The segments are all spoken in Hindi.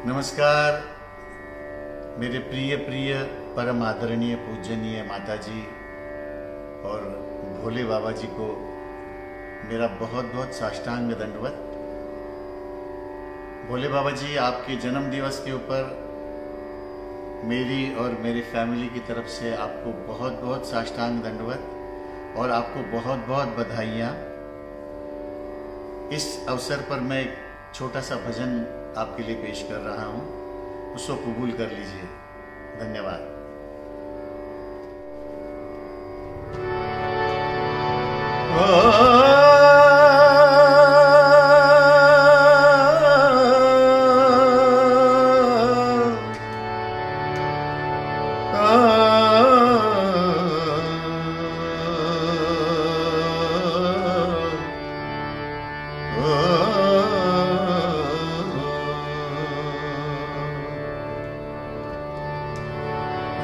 नमस्कार मेरे प्रिय प्रिय परम आदरणीय पूजनीय माता जी और भोले बाबा जी को मेरा बहुत बहुत साष्टांग दंडवत। भोले बाबा जी, आपके जन्म दिवस के ऊपर मेरी और मेरी फैमिली की तरफ से आपको बहुत बहुत साष्टांग दंडवत और आपको बहुत बहुत बधाइयाँ। इस अवसर पर मैं एक छोटा सा भजन आपके लिए पेश कर रहा हूँ, उसको कबूल कर लीजिए। धन्यवाद।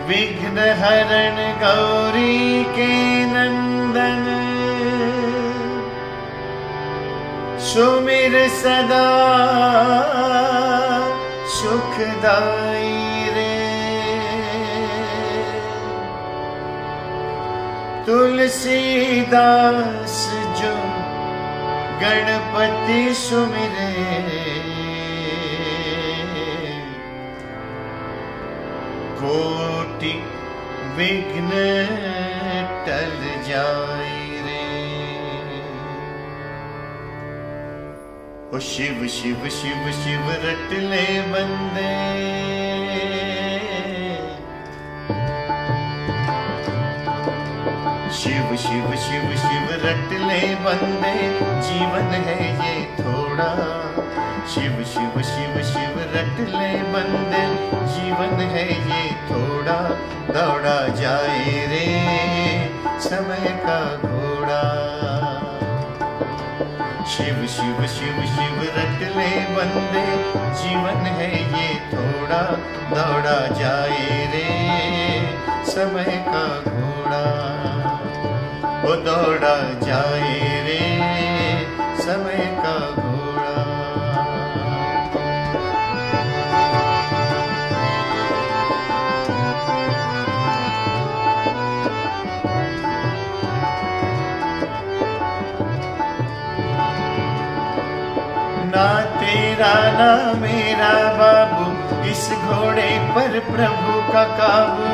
विघ्न हरण गौरी के नंदन, सुमिर सदा सुखदाई रे। तुलसीदास जो गणपति सुमिरे, कोटि विघ्न टल जाए रे। ओ शिव शिव शिव शिव रट ले बंदे, शिव शिव शिव शिव रट ले बंदे, जीवन है ये थोड़ा। शिव शिव शिव शिव रट ले बंदे, जीवन है ये थोड़ा। दौड़ा जाए रे समय का घोड़ा। शिव शिव शिव शिव रट ले बंदे, जीवन है ये थोड़ा। दौड़ा जाए रे समय का घोड़ा। वो दौड़ा जाए रे समय का घोड़ा। ना तेरा ना मेरा बाबू, इस घोड़े पर प्रभु का काबू।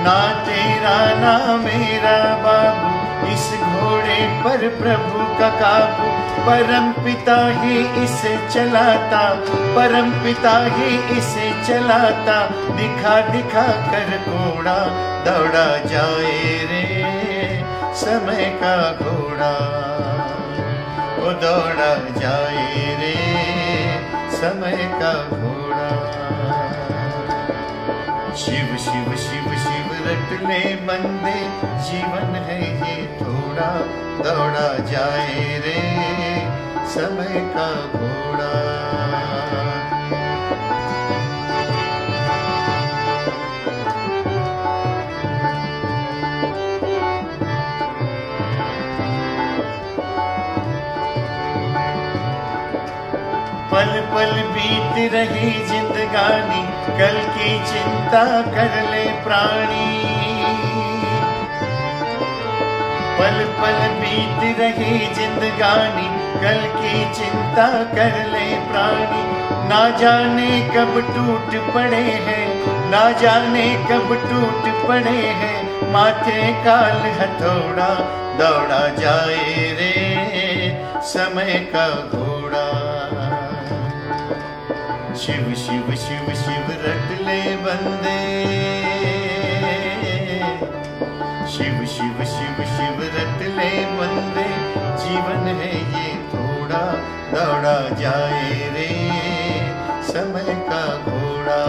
ना तेरा ना मेरा बाबू, इस घोड़े पर प्रभु का काबू। परम पिता ही इसे चलाता, परम पिता ही इसे चलाता। दिखा दिखा कर घोड़ा, दौड़ा जाए रे समय का घोड़ा। वो दौड़ा जाए रे समय का घोड़ा। शिव शिव शिव शिव रट ले बंदे, जीवन है ये थोड़ा। दौड़ा जाए रे समय का घोड़ा। पल पल बीत रही जिंदगानी, कल की चिंता कर ले प्राणी। पल पल बीत रही जिंदगानी, कल की चिंता कर ले प्राणी। ना जाने कब टूट पड़े हैं, ना जाने कब टूट पड़े हैं। माथे काल हथौड़ा, दौड़ा जाए रे समय का घोड़ा। शिव शिव शिव शिव रट ले बंदे, शिव शिव शिव शिव रट ले बंदे। जीवन है ये थोड़ा, दौड़ा जाए रे समय का घोड़ा।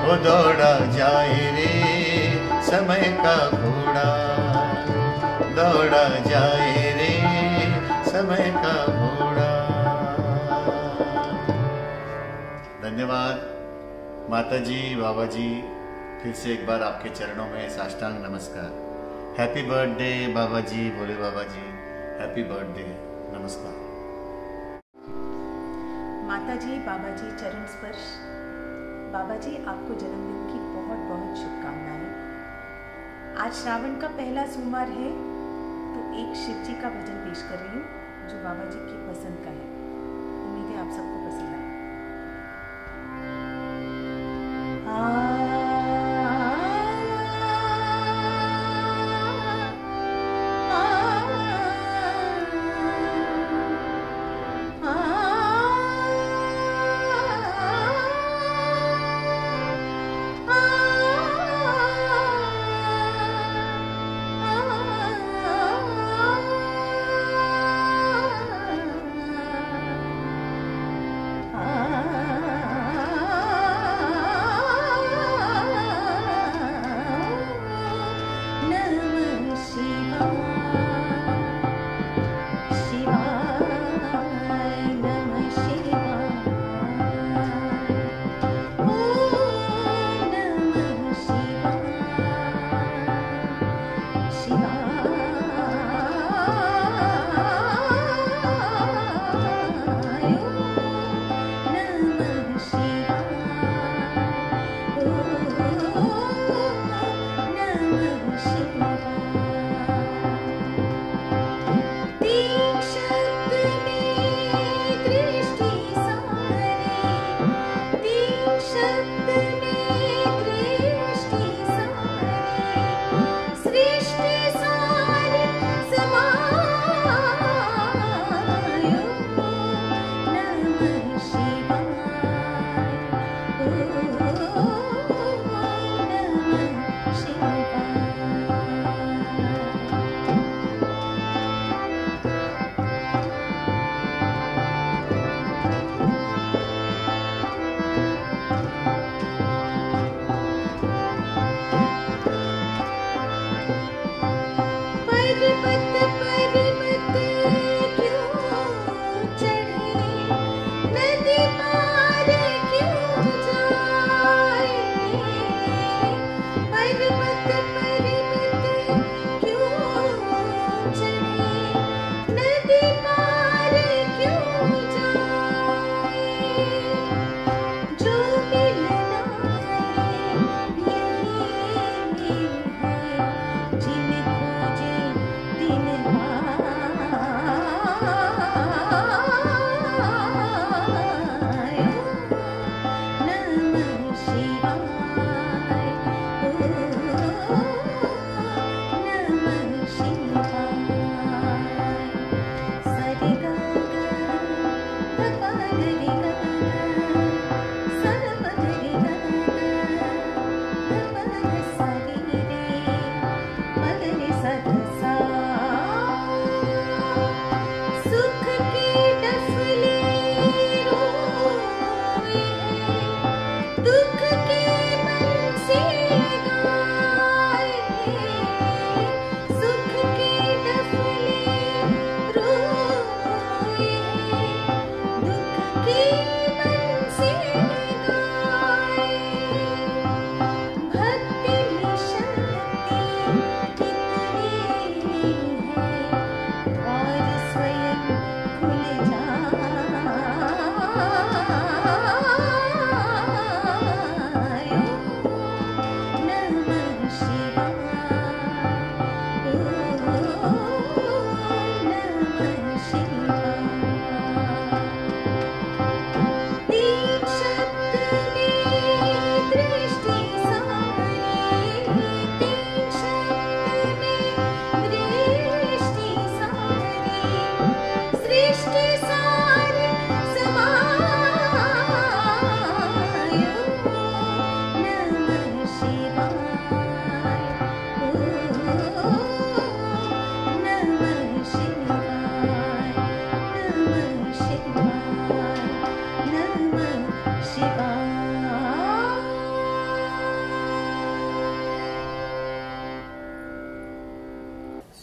वो दौड़ा जाए रे समय का घोड़ा। दौड़ा जाए रे समय का घोड़ा। धन्यवाद माता जी, बाबा जी। फिर से एक बार आपके चरणों में साष्टांग नमस्कार। हैप्पी बर्थडे बाबा जी, भोले बाबा जी। हैप्पी बर्थडे, नमस्कार। माता जी, बाबा जी, चरण स्पर्श। बाबा जी, आपको जन्मदिन की बहुत बहुत शुभकामनाएं। आज श्रावण का पहला सोमवार है, तो एक शिव जी का भजन पेश कर रही हूँ जो बाबा जी की पसंद का है। उम्मीद है आप सबको पसंद आए।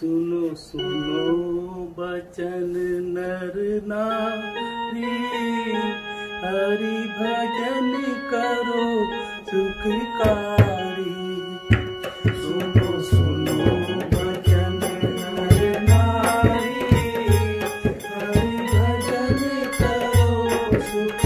सुनो सुनो बचन नर नारी, हरि भजन करो सुखकारी। सुनो सुनो बचन नर नारी, हरि भजन करो सुखकारी।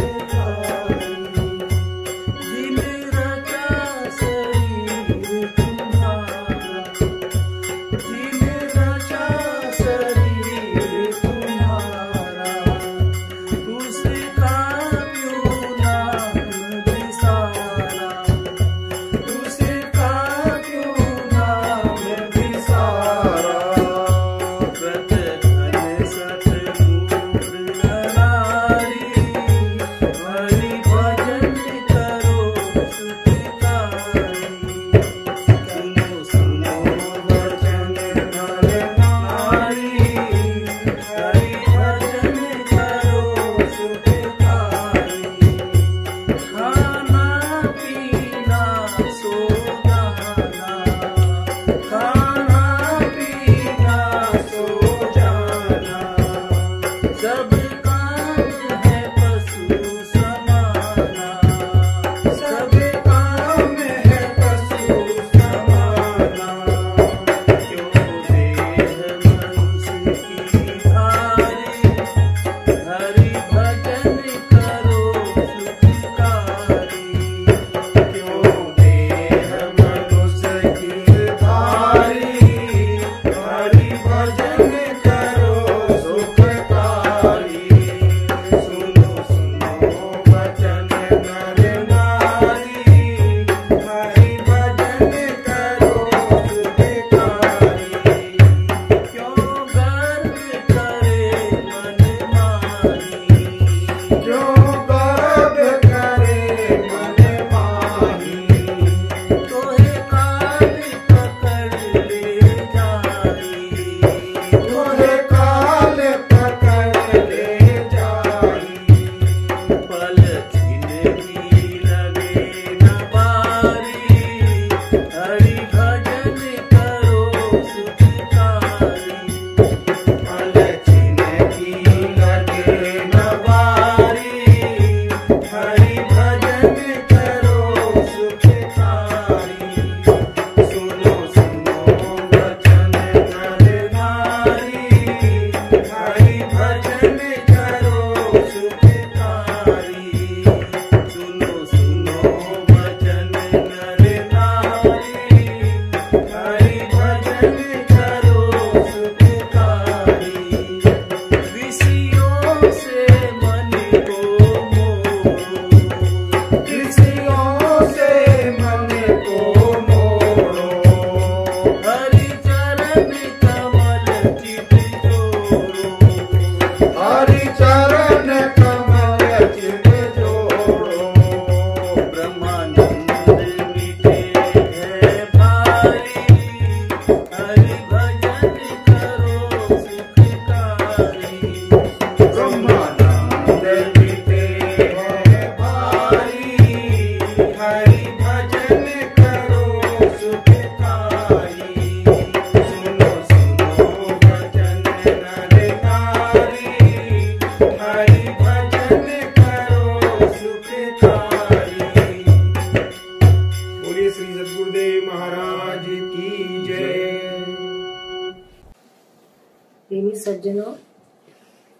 गुरुजनों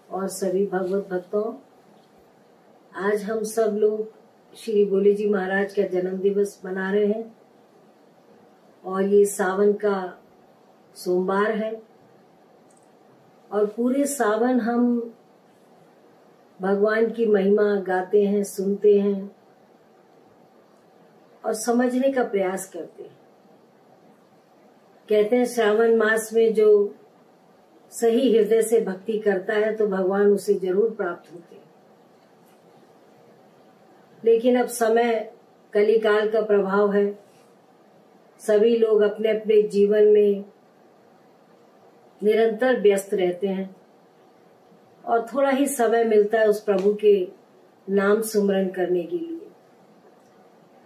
और सभी भगवत भक्तों, आज हम सब लोग श्री भोले जी महाराज का जन्म दिवस मना रहे हैं और ये सावन का सोमवार है और पूरे सावन हम भगवान की महिमा गाते हैं, सुनते हैं और समझने का प्रयास करते हैं। कहते हैं श्रावण मास में जो सही हृदय से भक्ति करता है तो भगवान उसे जरूर प्राप्त होते हैं। लेकिन अब समय कलिकाल का प्रभाव है, सभी लोग अपने अपने जीवन में निरंतर व्यस्त रहते हैं और थोड़ा ही समय मिलता है उस प्रभु के नाम सुमरन करने के लिए।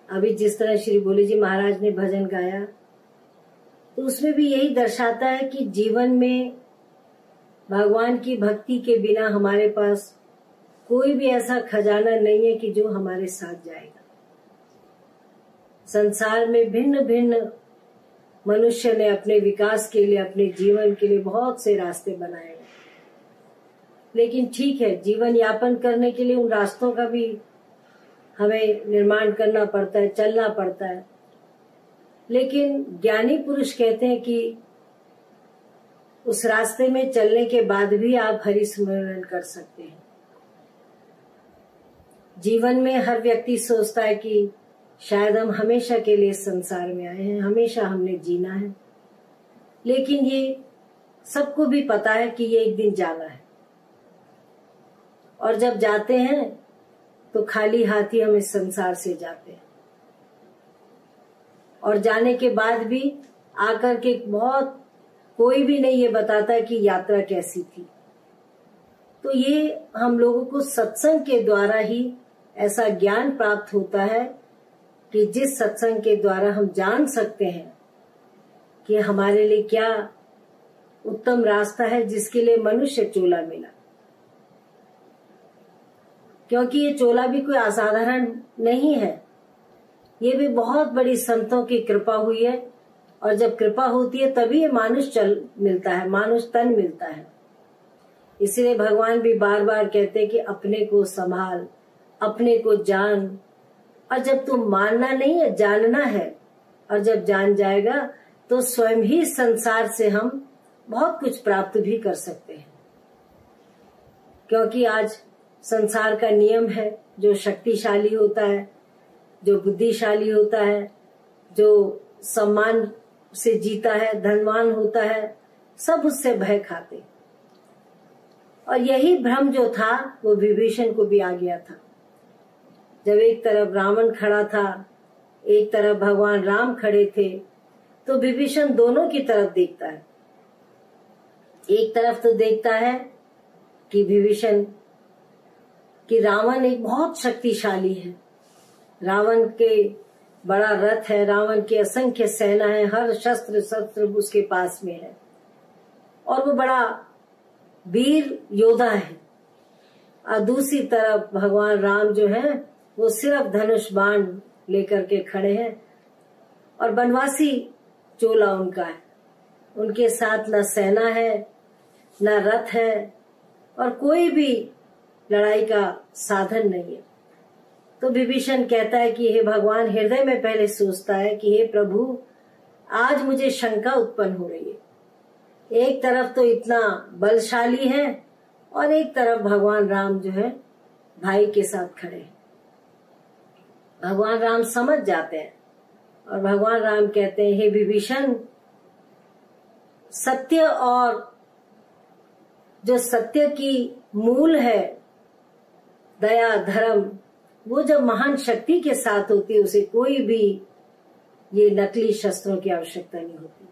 अभी जिस तरह श्री भोले जी महाराज ने भजन गाया तो उसमें भी यही दर्शाता है कि जीवन में भगवान की भक्ति के बिना हमारे पास कोई भी ऐसा खजाना नहीं है कि जो हमारे साथ जाएगा। संसार में भिन्न भिन्न मनुष्य ने अपने विकास के लिए, अपने जीवन के लिए बहुत से रास्ते बनाए हैं, लेकिन ठीक है, जीवन यापन करने के लिए उन रास्तों का भी हमें निर्माण करना पड़ता है, चलना पड़ता है। लेकिन ज्ञानी पुरुष कहते हैं कि उस रास्ते में चलने के बाद भी आप हरि स्मरण कर सकते हैं। जीवन में हर व्यक्ति सोचता है कि शायद हम हमेशा के लिए संसार में आए हैं, हमेशा हमने जीना है, लेकिन ये सबको भी पता है कि ये एक दिन जाना है और जब जाते हैं तो खाली हाथ ही हम इस संसार से जाते हैं और जाने के बाद भी आकर के कोई भी नहीं ये बताता है कि यात्रा कैसी थी। तो ये हम लोगों को सत्संग के द्वारा ही ऐसा ज्ञान प्राप्त होता है कि जिस सत्संग के द्वारा हम जान सकते हैं कि हमारे लिए क्या उत्तम रास्ता है जिसके लिए मनुष्य चोला मिला। क्योंकि ये चोला भी कोई असाधारण नहीं है, ये भी बहुत बड़ी संतों की कृपा हुई है और जब कृपा होती है तभी ये मानुष मिलता है, मानुष तन मिलता है। इसलिए भगवान भी बार बार कहते हैं कि अपने को संभाल, अपने को जान, और जब तुम मानना नहीं है, जानना है, और जब जान जाएगा तो स्वयं ही संसार से हम बहुत कुछ प्राप्त भी कर सकते हैं। क्योंकि आज संसार का नियम है, जो शक्तिशाली होता है, जो बुद्धिशाली होता है, जो सम्मान से जीता है, धनवान होता है, सब उससे भय खाते। और यही भ्रम जो था वो विभीषण को भी आ गया था। जब एक तरफ रावण खड़ा था, एक तरफ भगवान राम खड़े थे, तो विभीषण दोनों की तरफ देखता है। एक तरफ तो देखता है कि विभीषण कि रावण एक बहुत शक्तिशाली है, रावण के बड़ा रथ है, रावण की असंख्य सेना है, हर शस्त्र उसके पास में है और वो बड़ा वीर योद्धा है। और दूसरी तरफ भगवान राम जो है वो सिर्फ धनुष बाण लेकर के खड़े हैं और बनवासी चोला उनका है, उनके साथ न सेना है, न रथ है और कोई भी लड़ाई का साधन नहीं है। तो विभीषण कहता है कि हे भगवान, हृदय में पहले सोचता है कि हे प्रभु, आज मुझे शंका उत्पन्न हो रही है। एक तरफ तो इतना बलशाली है और एक तरफ भगवान राम जो है भाई के साथ खड़े हैं। भगवान राम समझ जाते हैं और भगवान राम कहते हैं, हे विभीषण, सत्य और जो सत्य की मूल है, दया धर्म, वो जब महान शक्ति के साथ होती है उसे कोई भी ये नकली शस्त्रों की आवश्यकता नहीं होती।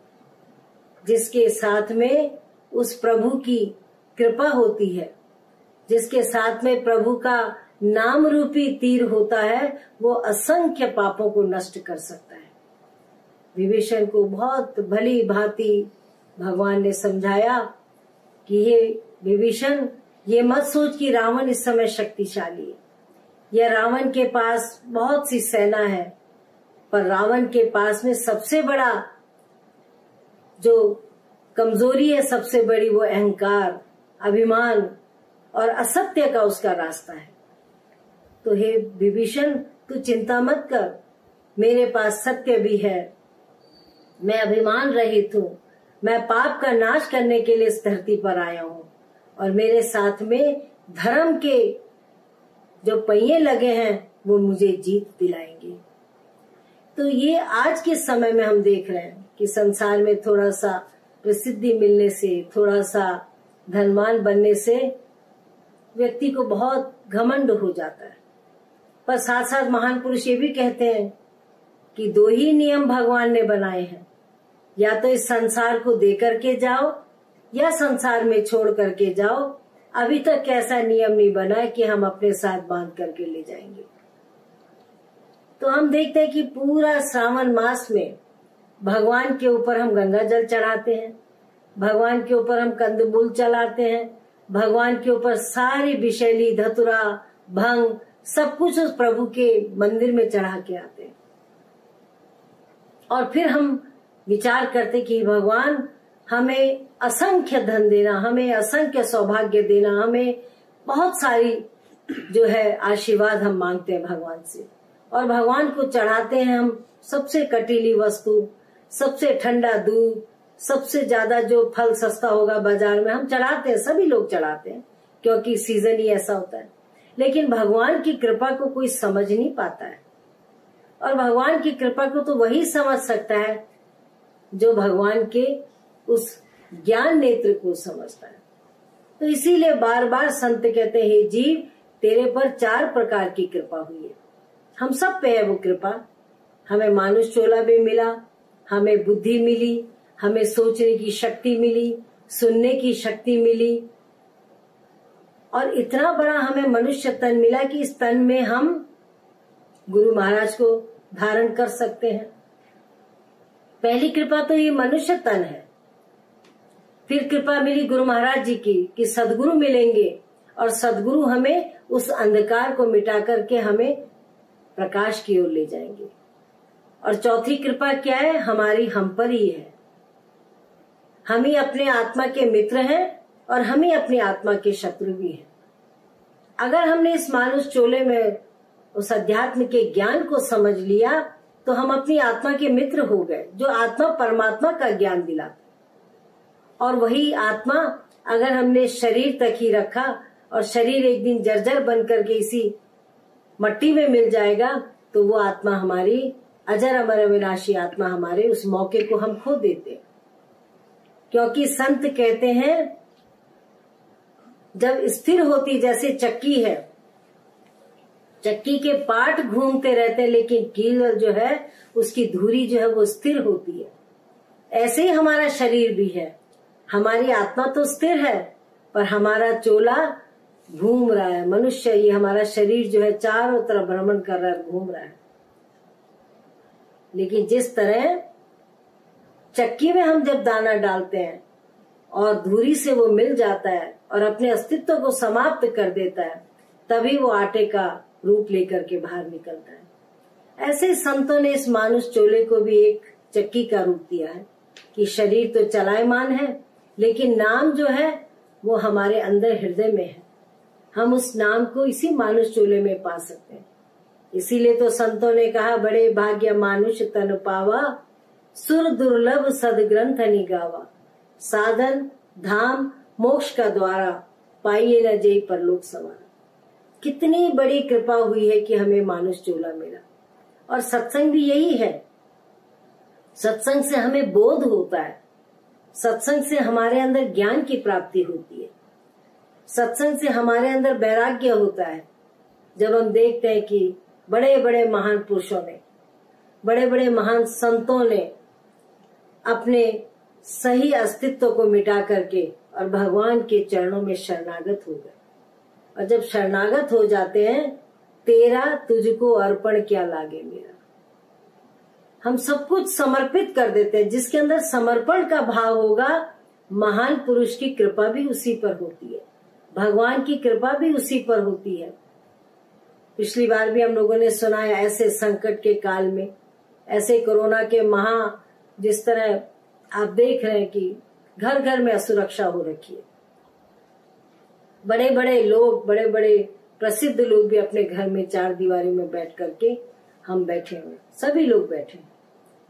जिसके साथ में उस प्रभु की कृपा होती है, जिसके साथ में प्रभु का नाम रूपी तीर होता है, वो असंख्य पापों को नष्ट कर सकता है। विभीषण को बहुत भली भांति भगवान ने समझाया कि हे विभीषण, ये मत सोच कि रावण इस समय शक्तिशाली है, या रावण के पास बहुत सी सेना है, पर रावण के पास में सबसे बड़ा जो कमजोरी है, सबसे बड़ी वो अहंकार, अभिमान और असत्य का उसका रास्ता है। तो हे विभीषण, तू चिंता मत कर, मेरे पास सत्य भी है, मैं अभिमान रहित हूँ, मैं पाप का नाश करने के लिए इस धरती पर आया हूँ और मेरे साथ में धर्म के जो पहिए लगे हैं वो मुझे जीत दिलाएंगे। तो ये आज के समय में हम देख रहे हैं कि संसार में थोड़ा सा प्रसिद्धि मिलने से, थोड़ा सा धनवान बनने से व्यक्ति को बहुत घमंड हो जाता है। पर साथ साथ महान पुरुष ये भी कहते हैं कि दो ही नियम भगवान ने बनाए हैं, या तो इस संसार को दे करके जाओ या संसार में छोड़ करके जाओ। अभी तक ऐसा नियम नहीं बना है कि हम अपने साथ बांध करके ले जाएंगे। तो हम देखते हैं कि पूरा श्रावण मास में भगवान के ऊपर हम गंगा जल चढ़ाते हैं, भगवान के ऊपर हम कंदमूल चलाते हैं, भगवान के ऊपर सारी विषैली, धतुरा, भंग सब कुछ उस प्रभु के मंदिर में चढ़ा के आते हैं। और फिर हम विचार करते कि भगवान हमें असंख्य धन देना, हमें असंख्य सौभाग्य देना, हमें बहुत सारी जो है आशीर्वाद हम मांगते हैं भगवान से। और भगवान को चढ़ाते हैं हम सबसे कटीली वस्तु, सबसे ठंडा दूध, सबसे ज्यादा जो फल सस्ता होगा बाजार में हम चढ़ाते हैं, सभी लोग चढ़ाते हैं क्योंकि सीजन ही ऐसा होता है। लेकिन भगवान की कृपा को कोई समझ नहीं पाता है, और भगवान की कृपा को तो वही समझ सकता है जो भगवान के उस ज्ञान नेत्र को समझता है। तो इसीलिए बार बार संत कहते हैं, हे जीव, तेरे पर 4 प्रकार की कृपा हुई है। हम सब पे है वो कृपा। हमें मानुष चोला भी मिला, हमें बुद्धि मिली, हमें सोचने की शक्ति मिली, सुनने की शक्ति मिली, और इतना बड़ा हमें मनुष्य तन मिला कि इस तन में हम गुरु महाराज को धारण कर सकते हैं। पहली कृपा तो ये मनुष्य तन है। फिर कृपा मिली गुरु महाराज जी की कि सदगुरु मिलेंगे, और सदगुरु हमें उस अंधकार को मिटा करके हमें प्रकाश की ओर ले जाएंगे। और चौथी कृपा क्या है? हमारी हम पर ही है। हम ही अपने आत्मा के मित्र हैं और हम ही अपनी आत्मा के शत्रु भी हैं। अगर हमने इस मानुष चोले में उस अध्यात्म के ज्ञान को समझ लिया तो हम अपनी आत्मा के मित्र हो गए, जो आत्मा परमात्मा का ज्ञान दिलाता। और वही आत्मा अगर हमने शरीर तक ही रखा और शरीर एक दिन जर्जर बन करके इसी मट्टी में मिल जाएगा, तो वो आत्मा हमारी अजर अमर अविनाशी आत्मा, हमारे उस मौके को हम खो देते। क्योंकि संत कहते हैं जब स्थिर होती, जैसे चक्की है, चक्की के पार्ट घूमते रहते हैं लेकिन कील जो है उसकी धुरी जो है वो स्थिर होती है, ऐसे ही हमारा शरीर भी है। हमारी आत्मा तो स्थिर है पर हमारा चोला घूम रहा है। मनुष्य, ये हमारा शरीर जो है चारों तरफ भ्रमण कर रहा है, घूम रहा है। लेकिन जिस तरह चक्की में हम जब दाना डालते हैं और धुरी से वो मिल जाता है और अपने अस्तित्व को समाप्त कर देता है, तभी वो आटे का रूप लेकर के बाहर निकलता है। ऐसे संतों ने इस मानुष चोले को भी एक चक्की का रूप दिया है कि शरीर तो चलायमान है लेकिन नाम जो है वो हमारे अंदर हृदय में है। हम उस नाम को इसी मानुष चोले में पा सकते हैं। इसीलिए तो संतों ने कहा, बड़े भाग्य मानुष तन पावा, सुर दुर्लभ सदग्रंथ निगावा, साधन धाम मोक्ष का द्वारा, पाइये न जय परलोक सवारा। कितनी बड़ी कृपा हुई है कि हमें मानुष चोला मिला। और सत्संग भी यही है। सत्संग से हमें बोध होता है, सत्संग से हमारे अंदर ज्ञान की प्राप्ति होती है, सत्संग से हमारे अंदर वैराग्य होता है। जब हम देखते हैं कि बड़े बड़े महान पुरुषों ने, बड़े बड़े महान संतों ने अपने सही अस्तित्व को मिटा करके और भगवान के चरणों में शरणागत हो गए। और जब शरणागत हो जाते हैं, तेरा तुझको अर्पण क्या लागे मेरा, हम सब कुछ समर्पित कर देते हैं। जिसके अंदर समर्पण का भाव होगा, महान पुरुष की कृपा भी उसी पर होती है, भगवान की कृपा भी उसी पर होती है। पिछली बार भी हम लोगों ने सुना है, ऐसे संकट के काल में, ऐसे कोरोना के जिस तरह आप देख रहे हैं कि घर घर में असुरक्षा हो रखी है, बड़े बड़े लोग, बड़े बड़े प्रसिद्ध लोग भी अपने घर में 4 दीवारों में बैठ करके हम बैठे हुए, सभी लोग बैठे।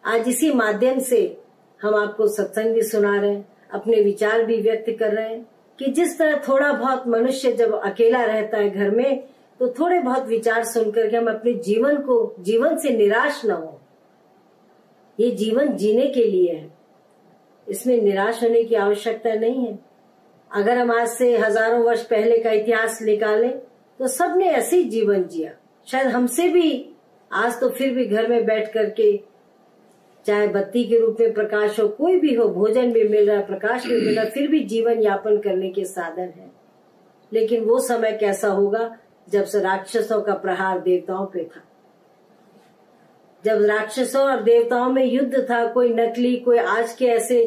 आज इसी माध्यम से हम आपको सत्संग भी सुना रहे हैं, अपने विचार भी व्यक्त कर रहे हैं कि जिस तरह थोड़ा बहुत मनुष्य जब अकेला रहता है घर में, तो थोड़े बहुत विचार सुनकर के हम अपने जीवन से निराश न हो। ये जीवन जीने के लिए है, इसमें निराश होने की आवश्यकता नहीं है। अगर हम आज से हजारों वर्ष पहले का इतिहास निकालें तो सबने ऐसे ही जीवन जिया। शायद हमसे भी आज तो फिर भी घर में बैठ करके, चाहे बत्ती के रूप में प्रकाश हो, कोई भी हो, भोजन भी मिल रहा है, प्रकाश भी मिल रहा है, फिर भी जीवन यापन करने के साधन है। लेकिन वो समय कैसा होगा जब से राक्षसों का प्रहार देवताओं पे था, जब राक्षसों और देवताओं में युद्ध था। कोई नकली, कोई आज के ऐसे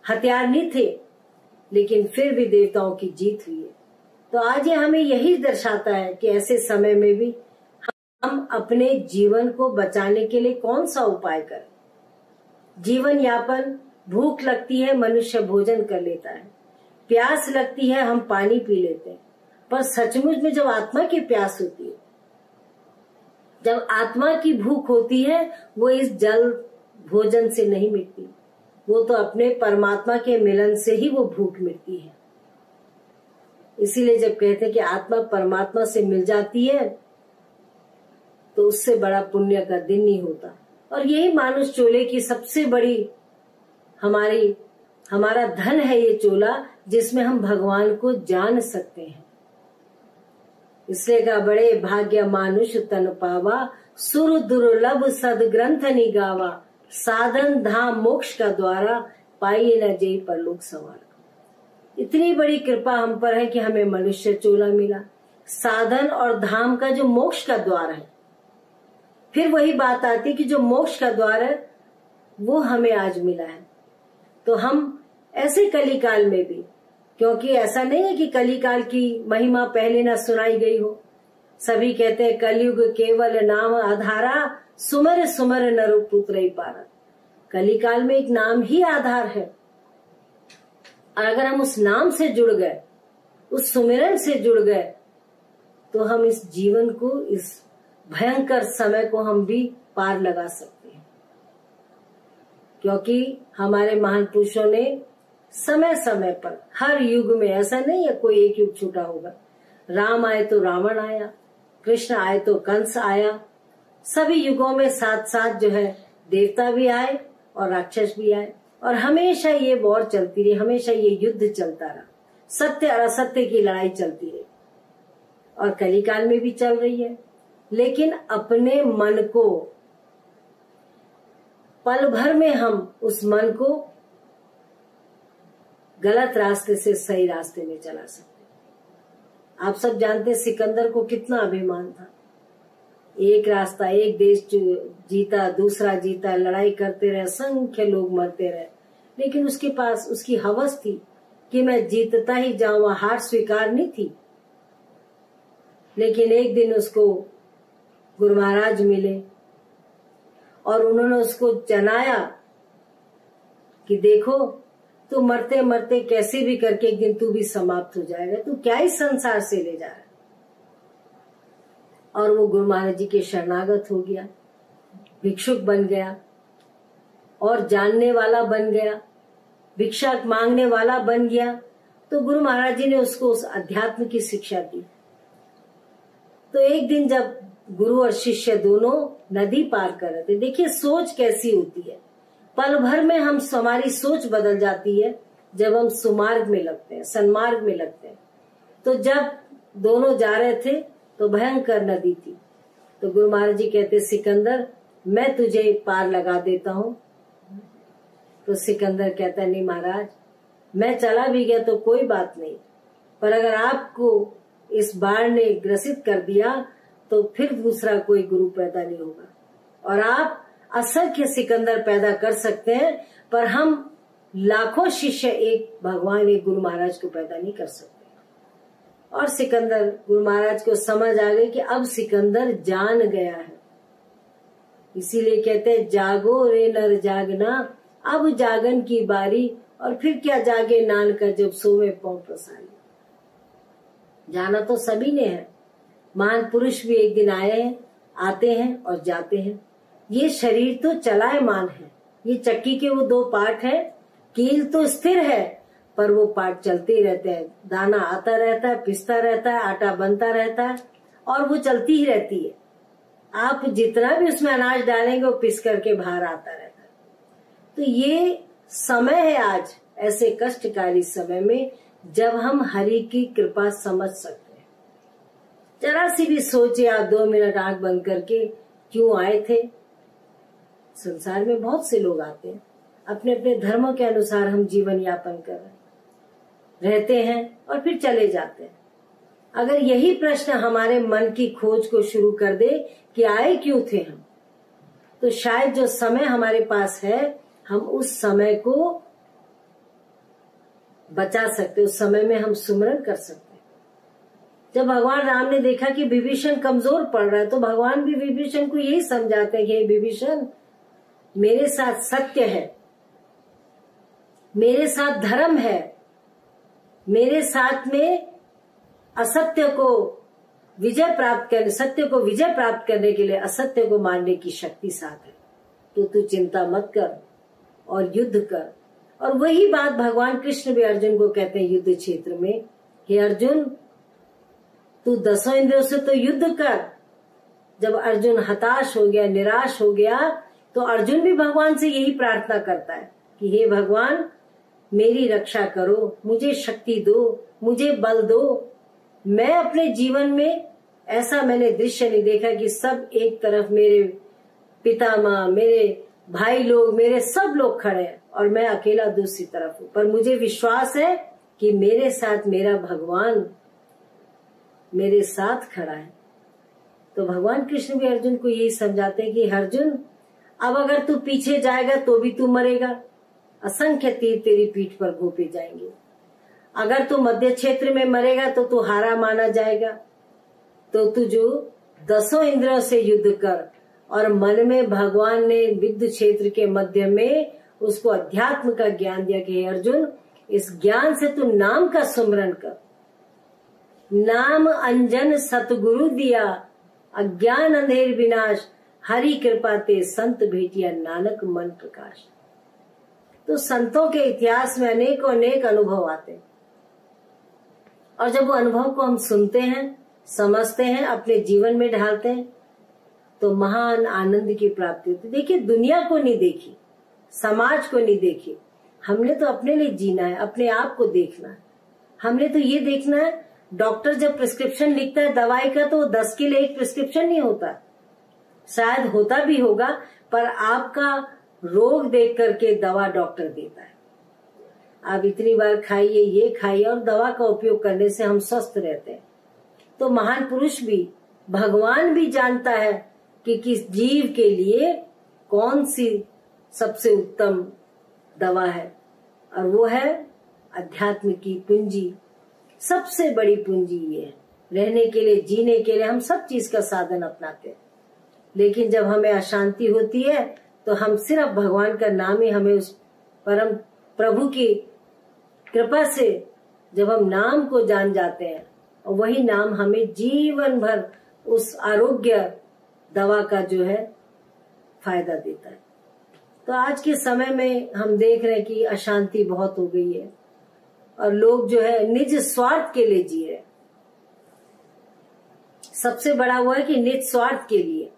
हथियार नहीं थे, लेकिन फिर भी देवताओं की जीत हुई है। तो आज ये हमें यही दर्शाता है कि ऐसे समय में भी हम अपने जीवन को बचाने के लिए कौन सा उपाय करें। जीवन यापन, भूख लगती है, मनुष्य भोजन कर लेता है, प्यास लगती है, हम पानी पी लेते हैं। पर सचमुच में जब आत्मा की प्यास होती है, जब आत्मा की भूख होती है, वो इस जल भोजन से नहीं मिटती, वो तो अपने परमात्मा के मिलन से ही वो भूख मिटती है। इसीलिए जब कहते हैं कि आत्मा परमात्मा से मिल जाती है, तो उससे बड़ा पुण्य का दिन नहीं होता। और यही मानुष चोले की सबसे बड़ी हमारा धन है, ये चोला, जिसमें हम भगवान को जान सकते हैं। इसलिए का बड़े भाग्य मानुष तन पावा, सुर दुर्लभ सद ग्रंथ निगावा, साधन धाम मोक्ष का द्वारा, पाइए न जय परलोक सवार। इतनी बड़ी कृपा हम पर है कि हमें मनुष्य चोला मिला, साधन और धाम का जो मोक्ष का द्वार है। फिर वही बात आती कि जो मोक्ष का द्वार है वो हमें आज मिला है। तो हम ऐसे कलिकाल में भी, क्योंकि ऐसा नहीं है कि कलिकाल की महिमा पहले ना सुनाई गई हो। सभी कहते हैं कलयुग केवल नाम आधारा, सुमर सुमर नरु पुत्र ही पारा। कलिकाल में एक नाम ही आधार है, और अगर हम उस नाम से जुड़ गए, उस सुमिरन से जुड़ गए, तो हम इस जीवन को, इस भयंकर समय को हम भी पार लगा सकते हैं। क्योंकि हमारे महान पुरुषों ने समय समय पर, हर युग में, ऐसा नहीं है कोई एक युग छूटा होगा। राम आए तो रावण आया, कृष्ण आए तो कंस आया, सभी युगों में साथ साथ जो है देवता भी आए और राक्षस भी आए, और हमेशा ये वॉर चलती रही, हमेशा ये युद्ध चलता रहा, सत्य और असत्य की लड़ाई चलती रही, और कलिकाल में भी चल रही है। लेकिन अपने मन को पल भर में हम उस मन को गलत रास्ते से सही रास्ते में चला सकते हैं। आप सब जानते हैं सिकंदर को कितना अभिमान था। एक रास्ता, एक देश जीता, दूसरा जीता, लड़ाई करते रहे, असंख्य लोग मरते रहे, लेकिन उसके पास उसकी हवस थी कि मैं जीतता ही जाऊं, हार स्वीकार नहीं थी। लेकिन एक दिन उसको गुरु महाराज मिले और उन्होंने उसको जनाया कि देखो, तू मरते मरते कैसे भी करके एक दिन तू भी समाप्त हो जाएगा, तू क्या ही संसार से ले जा रहा है। और वो गुरु महाराज जी के शरणागत हो गया, भिक्षुक बन गया और जानने वाला बन गया, भिक्षा मांगने वाला बन गया। तो गुरु महाराज जी ने उसको उस अध्यात्म की शिक्षा दी। तो एक दिन जब गुरु और शिष्य दोनों नदी पार कर रहे थे, देखिए सोच कैसी होती है, पल भर में हमारी सोच बदल जाती है जब हम सुमार्ग में लगते हैं, सन्मार्ग में लगते हैं। तो जब दोनों जा रहे थे तो भयंकर नदी थी, तो गुरु महाराज जी कहते, सिकंदर मैं तुझे पार लगा देता हूं। तो सिकंदर कहता, नहीं महाराज, मैं चला भी गया तो कोई बात नहीं, पर अगर आपको इस बाढ़ ने ग्रसित कर दिया तो फिर दूसरा कोई गुरु पैदा नहीं होगा। और आप असंख्य सिकंदर पैदा कर सकते हैं, पर हम लाखों शिष्य एक भगवान, एक गुरु महाराज को पैदा नहीं कर सकते। और सिकंदर, गुरु महाराज को समझ आ गई कि अब सिकंदर जान गया है। इसीलिए कहते हैं, जागो रे नर जागना, अब जागन की बारी, और फिर क्या जागे नानका जब सोवे पांव पसारी। जाना तो सभी ने है। महान पुरुष भी एक दिन आए हैं, आते हैं और जाते हैं। ये शरीर तो चलायमान है, ये चक्की के वो दो पार्ट है। कील तो स्थिर है पर वो पार्ट चलते ही रहते हैं। दाना आता रहता है, पिसता रहता है, आटा बनता रहता है और वो चलती ही रहती है। आप जितना भी उसमें अनाज डालेंगे वो पिस करके बाहर आता रहता है। तो ये समय है आज ऐसे कष्टकारी समय में जब हम हरि की कृपा समझ सकते हैं। जरा सी भी सोचिए आप 2 मिनट आंख बंद करके क्यों आए थे। संसार में बहुत से लोग आते हैं, अपने अपने धर्मों के अनुसार हम जीवन यापन कर रहते हैं और फिर चले जाते हैं। अगर यही प्रश्न हमारे मन की खोज को शुरू कर दे कि आए क्यों थे हम, तो शायद जो समय हमारे पास है हम उस समय को बचा सकते, उस समय में हम सुमरन कर सकते। जब भगवान राम ने देखा कि विभीषण कमजोर पड़ रहा है तो भगवान भी विभीषण को यही समझाते हैं कि विभीषण मेरे साथ सत्य है, मेरे साथ धर्म है, मेरे साथ में असत्य को विजय प्राप्त करने, सत्य को विजय प्राप्त करने के लिए असत्य को मारने की शक्ति साथ है। तो तू चिंता मत कर और युद्ध कर। और वही बात भगवान कृष्ण भी अर्जुन को कहते हैं युद्ध क्षेत्र में, हे अर्जुन तू 10 इंद्रियों से तो युद्ध कर। जब अर्जुन हताश हो गया, निराश हो गया, तो अर्जुन भी भगवान से यही प्रार्थना करता है कि हे भगवान मेरी रक्षा करो, मुझे शक्ति दो, मुझे बल दो। मैं अपने जीवन में ऐसा मैंने दृश्य नहीं देखा कि सब एक तरफ मेरे पितामह, मेरे भाई लोग, मेरे सब लोग खड़े हैं और मैं अकेला दूसरी तरफ हूं। पर मुझे विश्वास है कि मेरे साथ मेरा भगवान मेरे साथ खड़ा है। तो भगवान कृष्ण भी अर्जुन को यही समझाते हैं कि अर्जुन अब अगर तू पीछे जाएगा तो भी तू मरेगा, असंख्य तीर तेरी पीठ पर घोंपे जाएंगे। अगर तू मध्य क्षेत्र में मरेगा तो तू हारा माना जाएगा। तो तू जो 10 इंद्रियों से युद्ध कर। और मन में भगवान ने विद्ध क्षेत्र के मध्य में उसको अध्यात्म का ज्ञान दिया कि अर्जुन इस ज्ञान से तू नाम का सुमरन कर। नाम अंजन सतगुरु दिया, अज्ञान अंधेर विनाश, हरि कृपा ते संत भेटिया, नानक मन प्रकाश। तो संतों के इतिहास में अनेक अनुभव आते हैं और जब वो अनुभव को हम सुनते हैं, समझते हैं, अपने जीवन में ढालते हैं तो महान आनंद की प्राप्ति होती है। देखिए दुनिया को नहीं देखी, समाज को नहीं देखी, हमने तो अपने लिए जीना है, अपने आप को देखना है। हमने तो ये देखना है डॉक्टर जब प्रिस्क्रिप्शन लिखता है दवाई का तो 10 के लिए एक प्रिस्क्रिप्शन नहीं होता, शायद होता भी होगा, पर आपका रोग देख करके दवा डॉक्टर देता है। आप इतनी बार खाइए, ये खाइए, और दवा का उपयोग करने से हम स्वस्थ रहते हैं। तो महान पुरुष भी, भगवान भी जानता है कि किस जीव के लिए कौन सी सबसे उत्तम दवा है, और वो है अध्यात्म की पूंजी। सबसे बड़ी पूंजी ये है। रहने के लिए, जीने के लिए हम सब चीज का साधन अपनाते हैं, लेकिन जब हमें अशांति होती है तो हम सिर्फ भगवान का नाम ही, हमें उस परम प्रभु की कृपा से जब हम नाम को जान जाते हैं और वही नाम हमें जीवन भर उस आरोग्य दवा का जो है फायदा देता है। तो आज के समय में हम देख रहे हैं कि अशांति बहुत हो गई है और लोग जो है निज स्वार्थ के लिए जी रहे। सबसे बड़ा हुआ है कि निज स्वार्थ के लिए।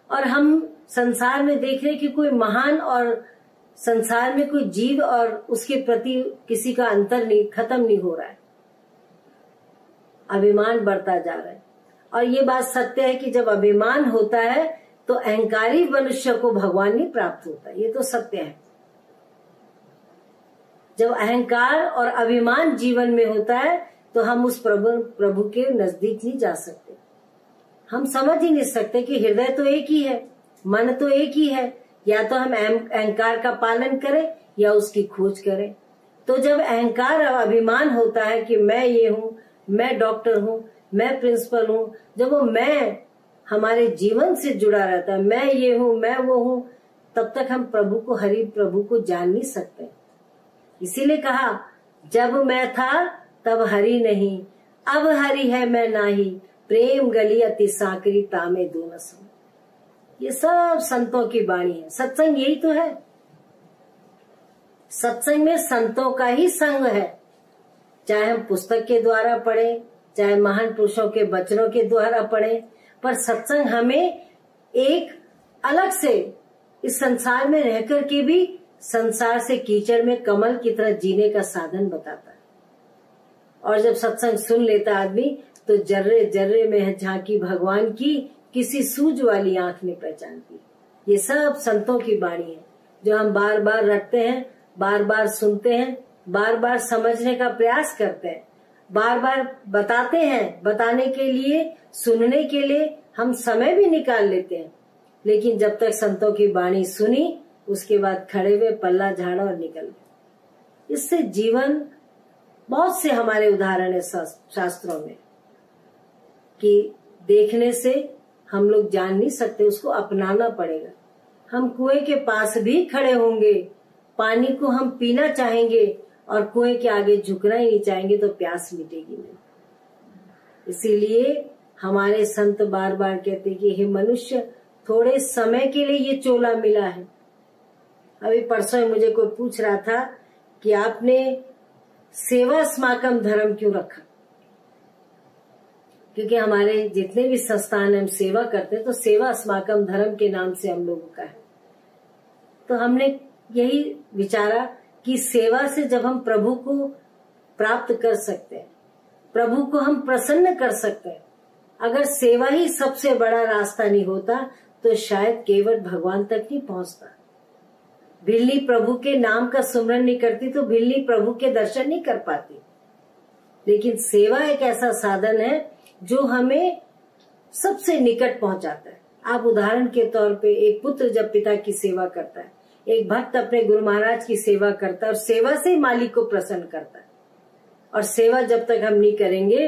और हम संसार में देख रहे हैं कि कोई महान और संसार में कोई जीव और उसके प्रति किसी का अंतर नहीं, खत्म नहीं हो रहा है, अभिमान बढ़ता जा रहा है। और ये बात सत्य है कि जब अभिमान होता है तो अहंकारी मनुष्य को भगवान नहीं प्राप्त होता, ये तो सत्य है। जब अहंकार और अभिमान जीवन में होता है तो हम उस प्रभु के नजदीक नहीं जा सकते। हम समझ ही नहीं सकते कि हृदय तो एक ही है, मन तो एक ही है, या तो हम अहंकार का पालन करें या उसकी खोज करें। तो जब अहंकार और अभिमान होता है कि मैं ये हूँ, मैं डॉक्टर हूँ, मैं प्रिंसिपल हूँ, जब वो मैं हमारे जीवन से जुड़ा रहता है, मैं ये हूँ, मैं वो हूँ, तब तक हम प्रभु को, हरि प्रभु को जान नहीं सकते। इसीलिए कहा जब मैं था तब हरि नहीं, अब हरि है मैं नाही, प्रेम गली अति साकरी तामे दोनों सम। ये सब संतों की वाणी है। सत्संग यही तो है। सत्संग में संतों का ही संग है। चाहे हम पुस्तक के द्वारा पढ़े, चाहे महान पुरुषों के वचनों के द्वारा पढ़े, पर सत्संग हमें एक अलग से इस संसार में रहकर के भी संसार से कीचड़ में कमल की तरह जीने का साधन बताता है। और जब सत्संग सुन लेता आदमी तो जर्रे जर्रे में है झांकी भगवान की, किसी सूझ वाली आंख ने पहचान की। ये सब संतों की वाणी है जो हम बार बार रटते हैं, बार बार सुनते हैं, बार बार समझने का प्रयास करते हैं, बार बार बताते हैं। बताने के लिए, सुनने के लिए हम समय भी निकाल लेते हैं, लेकिन जब तक संतों की वाणी सुनी उसके बाद खड़े हुए पल्ला झाड़ा और निकल गए। इससे जीवन, बहुत से हमारे उदाहरण है शास्त्रों में कि देखने से हम लोग जान नहीं सकते, उसको अपनाना पड़ेगा। हम कुएं के पास भी खड़े होंगे, पानी को हम पीना चाहेंगे और कुएं के आगे झुकना ही नहीं चाहेंगे तो प्यास मिटेगी नहीं। इसीलिए हमारे संत बार बार कहते कि हे मनुष्य, थोड़े समय के लिए ये चोला मिला है। अभी परसों मुझे कोई पूछ रहा था कि आपने सेवा समागम धर्म क्यों रखा? क्योंकि हमारे जितने भी संस्थान हम सेवा करते हैं तो सेवा समागम धर्म के नाम से हम लोगों का है। तो हमने यही विचारा कि सेवा से जब हम प्रभु को प्राप्त कर सकते हैं, प्रभु को हम प्रसन्न कर सकते हैं, अगर सेवा ही सबसे बड़ा रास्ता नहीं होता तो शायद केवल भगवान तक नहीं पहुंचता। बिल्ली प्रभु के नाम का सुमरन नहीं करती तो बिल्ली प्रभु के दर्शन नहीं कर पाती। लेकिन सेवा एक ऐसा साधन है जो हमें सबसे निकट पहुंचाता है। आप उदाहरण के तौर पे एक पुत्र जब पिता की सेवा करता है, एक भक्त अपने गुरु महाराज की सेवा करता है और सेवा से ही मालिक को प्रसन्न करता है। और सेवा जब तक हम नहीं करेंगे,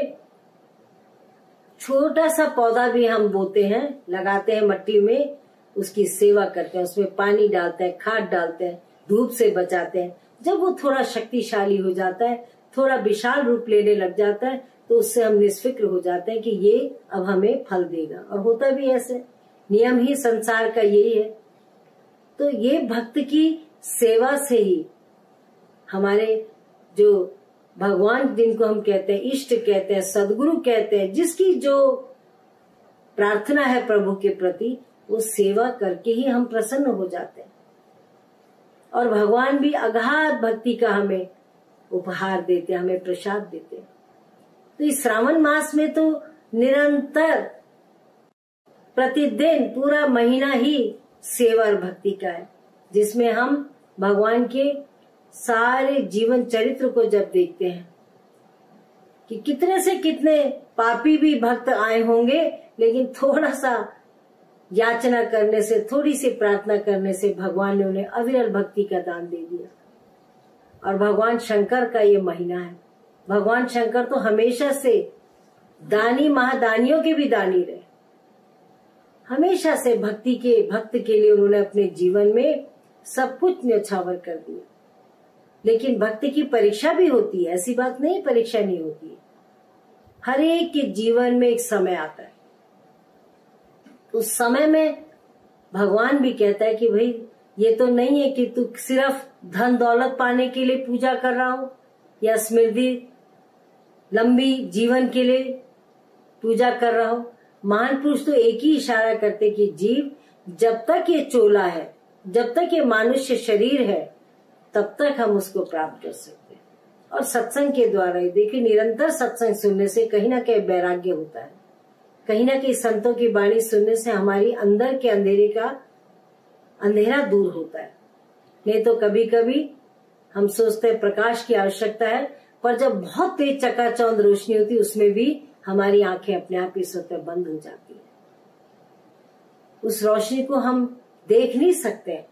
छोटा सा पौधा भी हम बोते हैं, लगाते हैं मट्टी में, उसकी सेवा करते हैं, उसमें पानी डालते हैं, खाद डालते हैं, धूप से बचाते हैं। जब वो थोड़ा शक्तिशाली हो जाता है, थोड़ा विशाल रूप लेने लग जाता है, तो उससे हम निष्फिक्र हो जाते हैं कि ये अब हमें फल देगा। और होता भी ऐसे, नियम ही संसार का यही है। तो ये भक्त की सेवा से ही हमारे जो भगवान, जिनको हम कहते हैं इष्ट कहते हैं, सदगुरु कहते हैं, जिसकी जो प्रार्थना है प्रभु के प्रति, वो सेवा करके ही हम प्रसन्न हो जाते हैं। और भगवान भी अगाध भक्ति का हमें उपहार देते हैं, हमें प्रसाद देते हैं। तो इस श्रावण मास में तो निरंतर प्रतिदिन पूरा महीना ही सेवा और भक्ति का है, जिसमें हम भगवान के सारे जीवन चरित्र को जब देखते हैं कि कितने से कितने पापी भी भक्त आए होंगे, लेकिन थोड़ा सा याचना करने से, थोड़ी सी प्रार्थना करने से भगवान ने उन्हें अविरल भक्ति का दान दे दिया। और भगवान शंकर का ये महीना है। भगवान शंकर तो हमेशा से दानी, महादानियों के भी दानी रहे। हमेशा से भक्ति के भक्त के लिए उन्होंने अपने जीवन में सब कुछ न्यौछावर कर दिया। लेकिन भक्ति की परीक्षा भी होती है, ऐसी बात नहीं परीक्षा नहीं होती है। हर एक के जीवन में एक समय आता है, उस समय में भगवान भी कहता है कि भाई ये तो नहीं है कि तू सिर्फ धन दौलत पाने के लिए पूजा कर रहा हो या स्मृति लंबी जीवन के लिए पूजा कर रहा हो। महान पुरुष तो एक ही इशारा करते कि जीव जब तक ये चोला है, जब तक ये मनुष्य शरीर है, तब तक हम उसको प्राप्त कर सकते हैं। और सत्संग के द्वारा ही देखिए, निरंतर सत्संग सुनने से कहीं ना कहीं वैराग्य होता है, कहीं ना कहीं संतों की वाणी सुनने से हमारी अंदर के अंधेरे का अंधेरा दूर होता है। नहीं तो कभी कभी हम सोचते हैं प्रकाश की आवश्यकता है, पर जब बहुत तेज चकाचौंध रोशनी होती है उसमें भी हमारी आंखें अपने आप ही स्वतः बंद हो जाती है। उस रोशनी को हम देख नहीं सकते,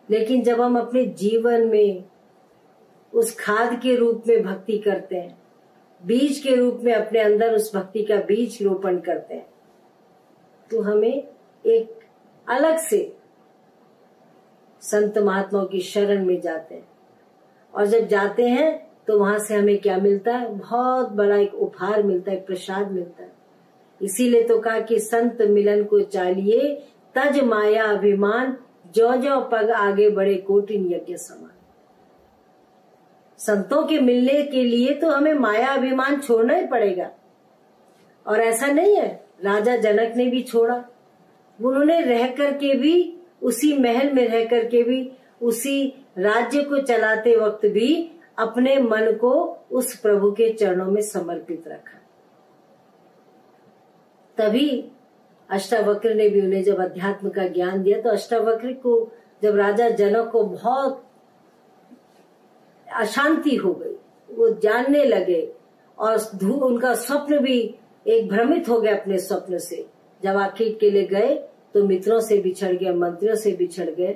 लेकिन जब हम अपने जीवन में उस खाद के रूप में भक्ति करते हैं, बीज के रूप में अपने अंदर उस भक्ति का बीज रोपण करते हैं, तो हमें एक अलग से संत महात्माओं की शरण में जाते हैं। और जब जाते हैं तो वहां से हमें क्या मिलता है? बहुत बड़ा एक उपहार मिलता है, प्रसाद मिलता है। इसीलिए तो कहा कि संत मिलन को चालिए, तज माया अभिमान, जो जो पग आगे बढ़े कोटिन यज्ञ समान। संतों के मिलने के लिए तो हमें माया अभिमान छोड़ना ही पड़ेगा। और ऐसा नहीं है, राजा जनक ने भी छोड़ा। उन्होंने रह करके भी, उसी महल में रह करके भी, उसी राज्य को चलाते वक्त भी अपने मन को उस प्रभु के चरणों में समर्पित रखा। तभी अष्टावक्र ने भी उन्हें जब अध्यात्म का ज्ञान दिया, तो अष्टावक्र को जब राजा जनक को बहुत अशांति हो गई, वो जानने लगे और उनका स्वप्न भी एक भ्रमित हो गया अपने स्वप्न से। जब आखिर के लिए गए तो मित्रों से बिछड़ गए, मंत्रियों से बिछड़ गए,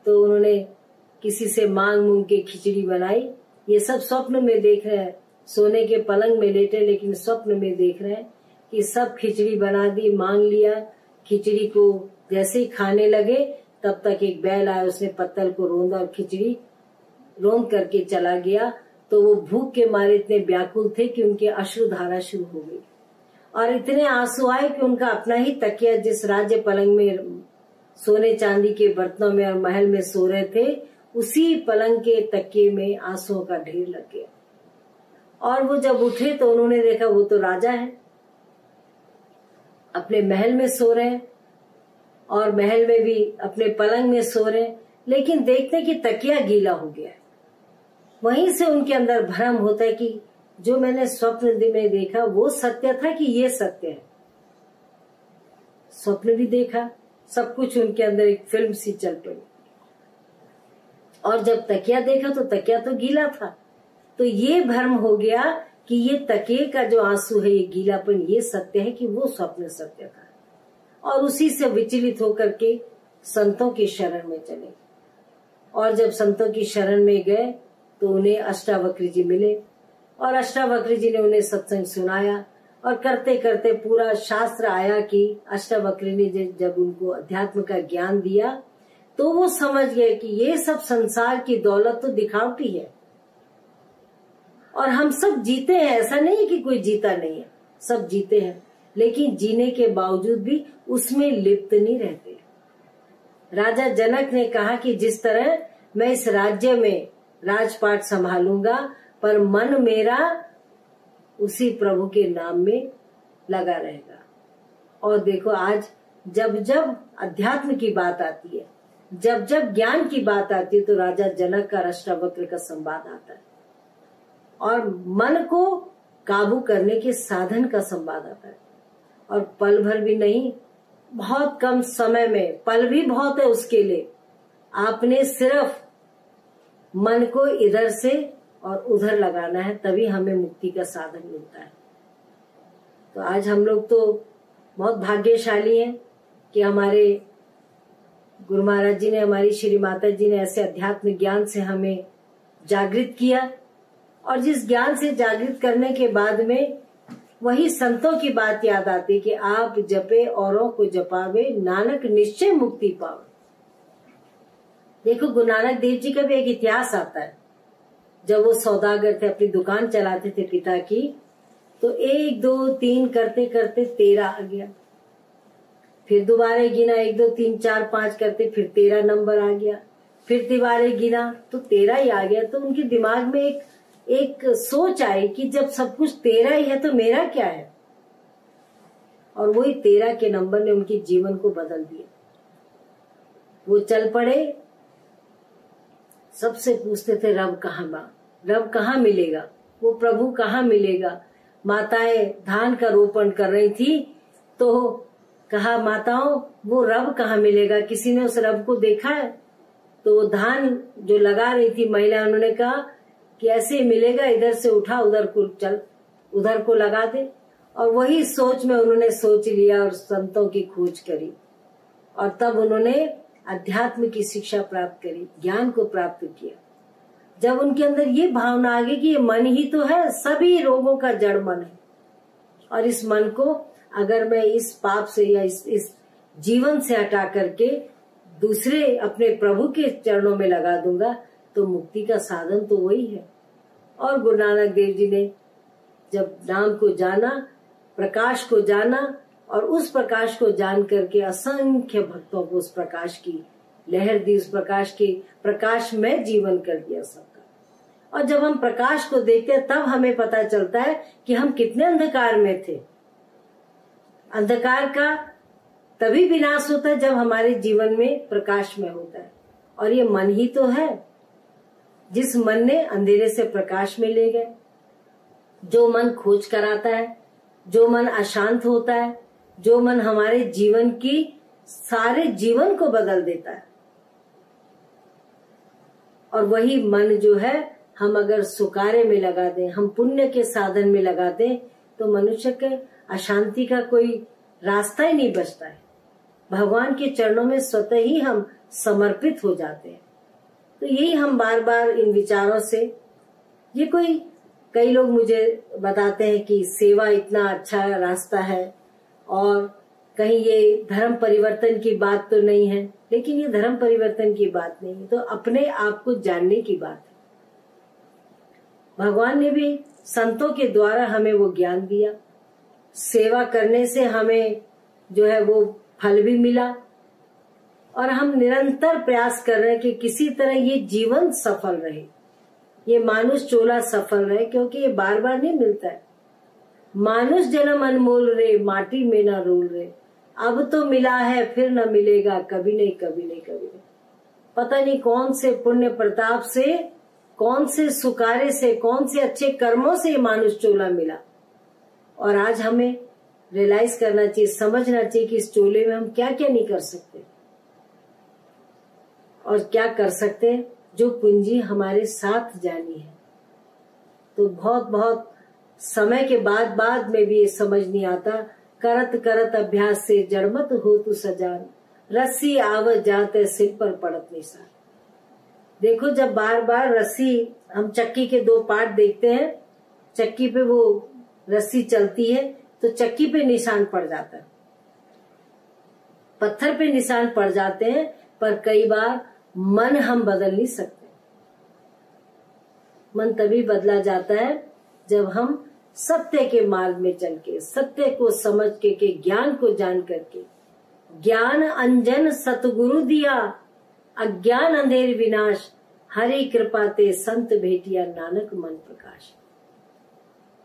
तो उन्होंने किसी से मांग मूंग के खिचड़ी बनाई। ये सब स्वप्न में देख रहे हैं, सोने के पलंग में लेटे लेकिन स्वप्न में देख रहे हैं कि सब खिचड़ी बना दी, मांग लिया। खिचड़ी को जैसे ही खाने लगे तब तक एक बैल आया, उसने पत्तल को रोंदा और खिचड़ी रोंद करके चला गया। तो वो भूख के मारे इतने व्याकुल थे कि उनके अश्रुधारा शुरू हो गई और इतने आंसू आए कि उनका अपना ही तकिया, जिस राज्य पलंग में सोने चांदी के बर्तनों में और महल में सो रहे थे, उसी पलंग के तकिए में आंसुओं का ढेर लग गया। और वो जब उठे तो उन्होंने देखा वो तो राजा है, अपने महल में सो रहे हैं और महल में भी अपने पलंग में सो रहे हैं, लेकिन देखते कि तकिया गीला हो गया है। वहीं से उनके अंदर भ्रम होता है कि जो मैंने स्वप्न में देखा वो सत्य था कि ये सत्य है। स्वप्न भी देखा, सब कुछ उनके अंदर एक फिल्म सी चल पड़ी। और जब तकिया देखा तो तकिया तो गीला था, तो ये भ्रम हो गया कि ये तकिए का जो आंसू है, ये गीलापन, ये सत्य है कि वो स्वप्न सत्य था। और उसी से विचलित होकर के संतों की शरण में चले। और जब संतों की शरण में गए तो उन्हें अष्टावक्र जी मिले और अष्टावक्र जी ने उन्हें सत्संग सुनाया। और करते करते पूरा शास्त्र आया कि अष्टावक्र ने जब उनको अध्यात्म का ज्ञान दिया तो वो समझ गए कि ये सब संसार की दौलत तो दिखावटी है और हम सब जीते हैं। ऐसा नहीं है कि कोई जीता नहीं है, सब जीते हैं, लेकिन जीने के बावजूद भी उसमें लिप्त नहीं रहते। राजा जनक ने कहा कि जिस तरह मैं इस राज्य में राजपाट संभालूंगा, पर मन मेरा उसी प्रभु के नाम में लगा रहेगा। और देखो आज जब जब अध्यात्म की बात आती है, जब जब ज्ञान की बात आती है, तो राजा जनक का अष्टावक्र का संवाद आता है और मन को काबू करने के साधन का संवाद आता है। और पल भर भी नहीं, बहुत कम समय में, पल भी बहुत है उसके लिए, आपने सिर्फ मन को इधर से और उधर लगाना है, तभी हमें मुक्ति का साधन मिलता है। तो आज हम लोग तो बहुत भाग्यशाली हैं कि हमारे गुरु महाराज जी ने, हमारी श्री माता जी ने ऐसे अध्यात्म ज्ञान से हमें जागृत किया। और जिस ज्ञान से जागृत करने के बाद में वही संतों की बात याद आती कि आप जपे औरों को जपावे, नानक निश्चय मुक्ति पावे। देखो गुरु नानक देव जी का भी एक इतिहास आता है। जब वो सौदागर थे, अपनी दुकान चलाते थे पिता की, तो 1 2 3 करते करते 13 आ गया। फिर दोबारा गिना, 1 2 3 4 5 करते फिर 13 नंबर आ गया। फिर दोबारा गिना तो 13 ही आ गया। तो उनके दिमाग में एक सोच आई कि जब सब कुछ 13 ही है तो मेरा क्या है। और वही 13 के नंबर ने उनके जीवन को बदल दिया। वो चल पड़े, सबसे पूछते थे रब कहाँ बा, रब कहाँ मिलेगा, वो प्रभु कहाँ मिलेगा। माताएं धान का रोपण कर रही थी तो कहा माताओं वो रब कहाँ मिलेगा, किसी ने उस रब को देखा है। तो वो धान जो लगा रही थी महिला, उन्होंने कहा कि ऐसे मिलेगा, इधर से उठा उधर को चल, उधर को लगा दे। और वही सोच में उन्होंने सोच लिया और संतों की खोज करी और तब उन्होंने अध्यात्म की शिक्षा प्राप्त करी, ज्ञान को प्राप्त किया। जब उनके अंदर ये भावना आ गई कि ये मन ही तो है, सभी रोगों का जड़ मन है, और इस मन को अगर मैं इस पाप से या इस जीवन से हटा करके दूसरे अपने प्रभु के चरणों में लगा दूंगा तो मुक्ति का साधन तो वही है। और गुरु नानक देव जी ने जब नाम को जाना, प्रकाश को जाना और उस प्रकाश को जान करके असंख्य भक्तों को उस प्रकाश की लहर दी, उस प्रकाश की प्रकाश में जीवन कर दिया सबका। और जब हम प्रकाश को देखते हैं तब हमें पता चलता है कि हम कितने अंधकार में थे। अंधकार का तभी विनाश होता है जब हमारे जीवन में प्रकाश में होता है। और ये मन ही तो है जिस मन ने अंधेरे से प्रकाश में ले गए। जो मन खोज कराता है, जो मन अशांत होता है, जो मन हमारे जीवन की सारे जीवन को बदल देता है। और वही मन जो है हम अगर सुकार्य में लगा दें, हम पुण्य के साधन में लगा दें, तो मनुष्य के अशांति का कोई रास्ता ही नहीं बचता है। भगवान के चरणों में स्वतः ही हम समर्पित हो जाते हैं। तो यही हम बार बार इन विचारों से, ये कई लोग मुझे बताते हैं कि सेवा इतना अच्छा रास्ता है और कहीं ये धर्म परिवर्तन की बात तो नहीं है, लेकिन ये धर्म परिवर्तन की बात नहीं है, तो अपने आप को जानने की बात है। भगवान ने भी संतों के द्वारा हमें वो ज्ञान दिया, सेवा करने से हमें जो है वो फल भी मिला और हम निरंतर प्रयास कर रहे हैं कि किसी तरह ये जीवन सफल रहे, ये मानुष चोला सफल रहे, क्योंकि ये बार बार नहीं मिलता है। मानुष जन्म अनमोल रे, माटी में न रोल रे, अब तो मिला है फिर न मिलेगा, कभी नहीं कभी नहीं कभी नहीं। पता नहीं कौन से पुण्य प्रताप से, कौन से सुकारे से, कौन से अच्छे कर्मों से ये मानुष चोला मिला। और आज हमें रियलाइज करना चाहिए, समझना चाहिए कि इस चोले में हम क्या क्या नहीं कर सकते और क्या कर सकते हैं, जो पूंजी हमारे साथ जानी है। तो बहुत बहुत समय के बाद में भी ये समझ नहीं आता, करत करत अभ्यास से जड़मत हो तू सजान, रस्सी आवत जाते सिर पर पड़त निशान। देखो जब बार बार रस्सी, हम चक्की के दो पार्ट देखते हैं, चक्की पे वो रस्सी चलती है तो चक्की पे निशान पड़ जाता है, पत्थर पे निशान पड़ जाते हैं, पर कई बार मन हम बदल नहीं सकते। मन तभी बदला जाता है जब हम सत्य के मार्ग में चल के, सत्य को समझ के ज्ञान को जान करके, ज्ञान अंजन सतगुरु दिया, अज्ञान अंधेर विनाश, हरि कृपा ते संत भेटिया, नानक मन प्रकाश।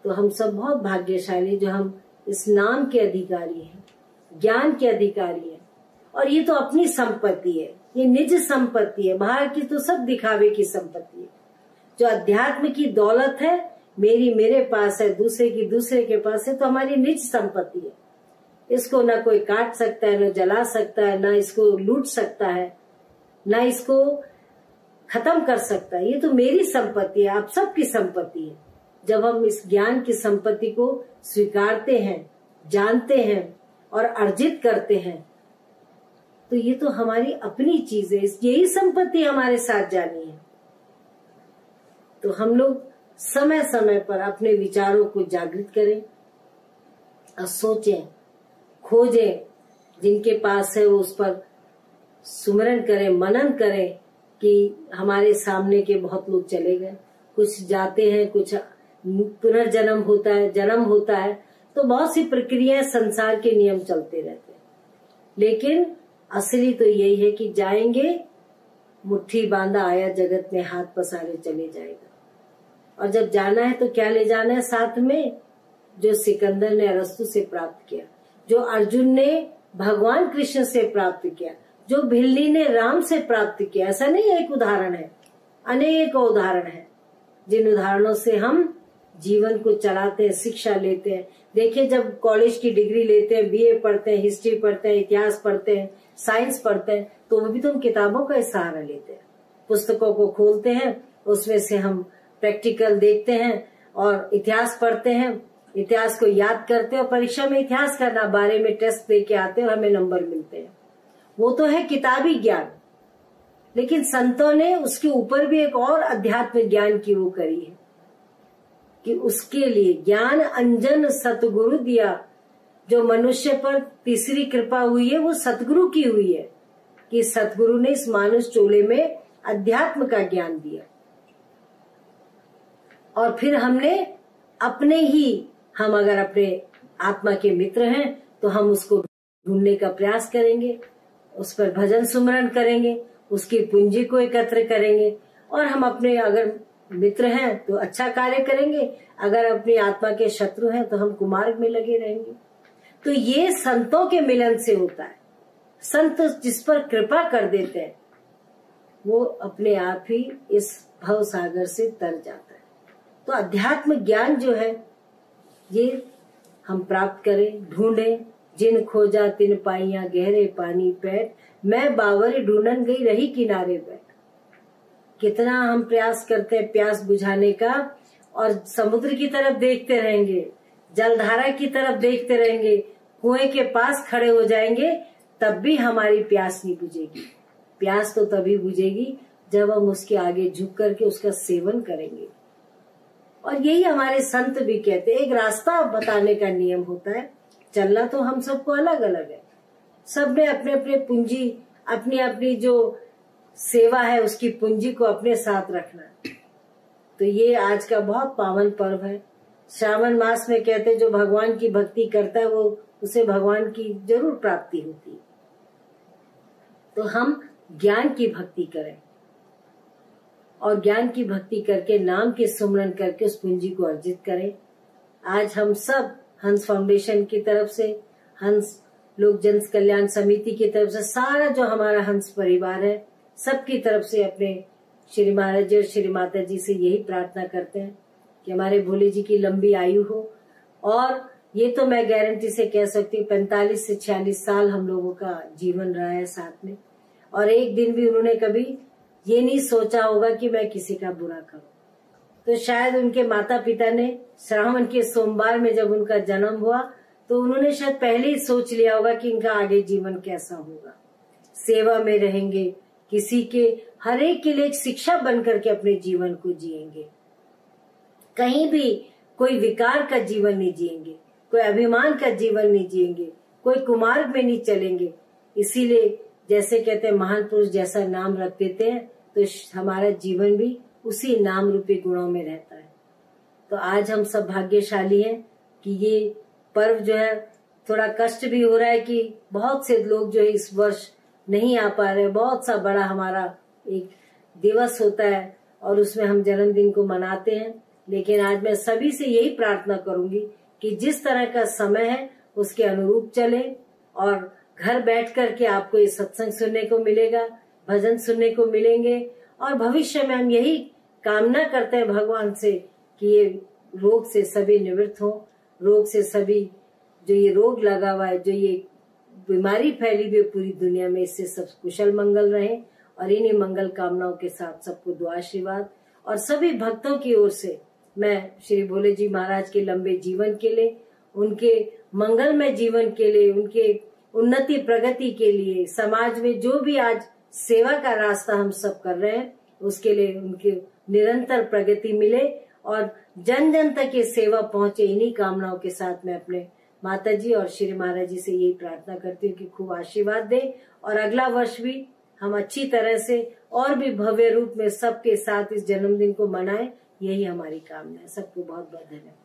तो हम सब बहुत भाग्यशाली जो हम इस नाम के अधिकारी हैं, ज्ञान के अधिकारी हैं। और ये तो अपनी संपत्ति है, ये निज संपत्ति है, बाहर की तो सब दिखावे की संपत्ति है। जो अध्यात्म की दौलत है, मेरी मेरे पास है, दूसरे की दूसरे के पास है, तो हमारी निज संपत्ति है। इसको ना कोई काट सकता है, ना जला सकता है, ना इसको लूट सकता है, ना इसको खत्म कर सकता है। ये तो मेरी संपत्ति है, आप सबकी संपत्ति है। जब हम इस ज्ञान की संपत्ति को स्वीकारते हैं, जानते हैं और अर्जित करते हैं, तो ये तो हमारी अपनी चीज है, यही संपत्ति हमारे साथ जानी है। तो हम लोग समय समय पर अपने विचारों को जागृत करें और सोचें, खोजें, जिनके पास है वो उस पर सुमरन करें, मनन करें कि हमारे सामने के बहुत लोग चले गए, कुछ जाते हैं, कुछ पुनर्जन्म होता है, जन्म होता है, तो बहुत सी प्रक्रियाएं, संसार के नियम चलते रहते हैं। लेकिन असली तो यही है कि जाएंगे, मुट्ठी बांधा आया जगत में, हाथ पसारे चले जाएगा। और जब जाना है तो क्या ले जाना है साथ में? जो सिकंदर ने अरस्तु से प्राप्त किया, जो अर्जुन ने भगवान कृष्ण से प्राप्त किया, जो भिल्ली ने राम से प्राप्त किया। ऐसा नहीं एक उदाहरण है, अनेक उदाहरण है, जिन उदाहरणों से हम जीवन को चलाते हैं, शिक्षा लेते हैं। देखिए जब कॉलेज की डिग्री लेते हैं, बीए पढ़ते हैं, हिस्ट्री पढ़ते हैं, इतिहास पढ़ते हैं, साइंस पढ़ते हैं, तो वो भी तो हम किताबों का सहारा लेते हैं, पुस्तकों को खोलते हैं, उसमें से हम प्रैक्टिकल देखते हैं और इतिहास पढ़ते हैं, इतिहास को याद करते हैं और परीक्षा में इतिहास का बारे में टेस्ट दे के आते हैं और हमें नंबर मिलते हैं। वो तो है किताबी ज्ञान, लेकिन संतों ने उसके ऊपर भी एक और अध्यात्म ज्ञान की वो करी है कि उसके लिए ज्ञान अंजन सतगुरु दिया। जो मनुष्य पर तीसरी कृपा हुई है वो सतगुरु की हुई है कि सतगुरु ने इस मानुष चोले में अध्यात्म का ज्ञान दिया। और फिर हमने अपने ही, हम अगर अपने आत्मा के मित्र हैं तो हम उसको ढूंढने का प्रयास करेंगे, उस पर भजन सुमरन करेंगे, उसकी पूंजी को एकत्र करेंगे, और हम अपने अगर मित्र हैं तो अच्छा कार्य करेंगे, अगर अपनी आत्मा के शत्रु हैं तो हम कुमार्ग में लगे रहेंगे। तो ये संतों के मिलन से होता है। संत जिस पर कृपा कर देते हैं वो अपने आप ही इस भव सागर से तर जाता है। तो अध्यात्म ज्ञान जो है ये हम प्राप्त करें, ढूंढें। जिन खोजा तिन पाइया गहरे पानी पैठ, मैं बावरी ढूंढन गई रही किनारे बैठ। कितना हम प्रयास करते हैं प्यास बुझाने का, और समुद्र की तरफ देखते रहेंगे, जलधारा की तरफ देखते रहेंगे, कुएं के पास खड़े हो जाएंगे, तब भी हमारी प्यास नहीं बुझेगी। प्यास तो तभी बुझेगी जब हम उसके आगे झुक करके उसका सेवन करेंगे। और यही हमारे संत भी कहते हैं, एक रास्ता बताने का नियम होता है। चलना तो हम सबको अलग अलग है, सबने अपने अपने पूंजी, अपनी अपनी जो सेवा है उसकी पूंजी को अपने साथ रखना। तो ये आज का बहुत पावन पर्व है। श्रावण मास में कहते हैं जो भगवान की भक्ति करता है वो उसे भगवान की जरूर प्राप्ति होती है। तो हम ज्ञान की भक्ति करें, और ज्ञान की भक्ति करके नाम के सुमरन करके उस पूंजी को अर्जित करें। आज हम सब हंस फाउंडेशन की तरफ से, हंस लोक जन कल्याण समिति की तरफ से, सारा जो हमारा हंस परिवार है सबकी तरफ से अपने श्री महाराज जी और श्री माता जी से यही प्रार्थना करते हैं कि हमारे भोले जी की लंबी आयु हो। और ये तो मैं गारंटी से कह सकती हूँ 45 से 46 साल हम लोगों का जीवन रहा है साथ में, और एक दिन भी उन्होंने कभी ये नहीं सोचा होगा कि मैं किसी का बुरा करूं। तो शायद उनके माता पिता ने श्रावण के सोमवार में जब उनका जन्म हुआ तो उन्होंने शायद पहले ही सोच लिया होगा कि इनका आगे जीवन कैसा होगा। सेवा में रहेंगे, किसी के हर एक के लिए एक शिक्षा बन करके अपने जीवन को जिएंगे, कहीं भी कोई विकार का जीवन नहीं जिएंगे, कोई अभिमान का जीवन नहीं जिएंगे, कोई कुमार्ग में नहीं चलेंगे। इसीलिए जैसे कहते हैं महान पुरुष जैसा नाम रख देते हैं तो हमारा जीवन भी उसी नाम रूपी गुणों में रहता है। तो आज हम सब भाग्यशाली हैं कि ये पर्व जो है, थोड़ा कष्ट भी हो रहा है कि बहुत से लोग जो है इस वर्ष नहीं आ पा रहे। बहुत सा बड़ा हमारा एक दिवस होता है और उसमें हम जन्मदिन को मनाते हैं, लेकिन आज मैं सभी से यही प्रार्थना करूंगी कि जिस तरह का समय है उसके अनुरूप चले, और घर बैठ करके आपको ये सत्संग सुनने को मिलेगा, भजन सुनने को मिलेंगे, और भविष्य में हम यही कामना करते हैं भगवान से कि ये रोग से सभी निवृत्त हो, रोग से सभी जो ये रोग लगा हुआ है, जो ये बीमारी फैली हुई पूरी दुनिया में, इससे सब कुशल मंगल रहे। और इन्हीं मंगल कामनाओं के साथ सबको दुआ आशीर्वाद, और सभी भक्तों की ओर से मैं श्री भोले जी महाराज के लंबे जीवन के लिए, उनके मंगलमय जीवन के लिए, उनके उन्नति प्रगति के लिए, समाज में जो भी आज सेवा का रास्ता हम सब कर रहे हैं उसके लिए उनके निरंतर प्रगति मिले और जन जन तक ये सेवा पहुंचे। इन्हीं कामनाओं के साथ मैं अपने माता जी और श्री महाराज जी से यही प्रार्थना करती हूँ कि खूब आशीर्वाद दें, और अगला वर्ष भी हम अच्छी तरह से और भी भव्य रूप में सबके साथ इस जन्मदिन को मनाएं, यही हमारी कामना है। सबको बहुत बहुत धन्यवाद।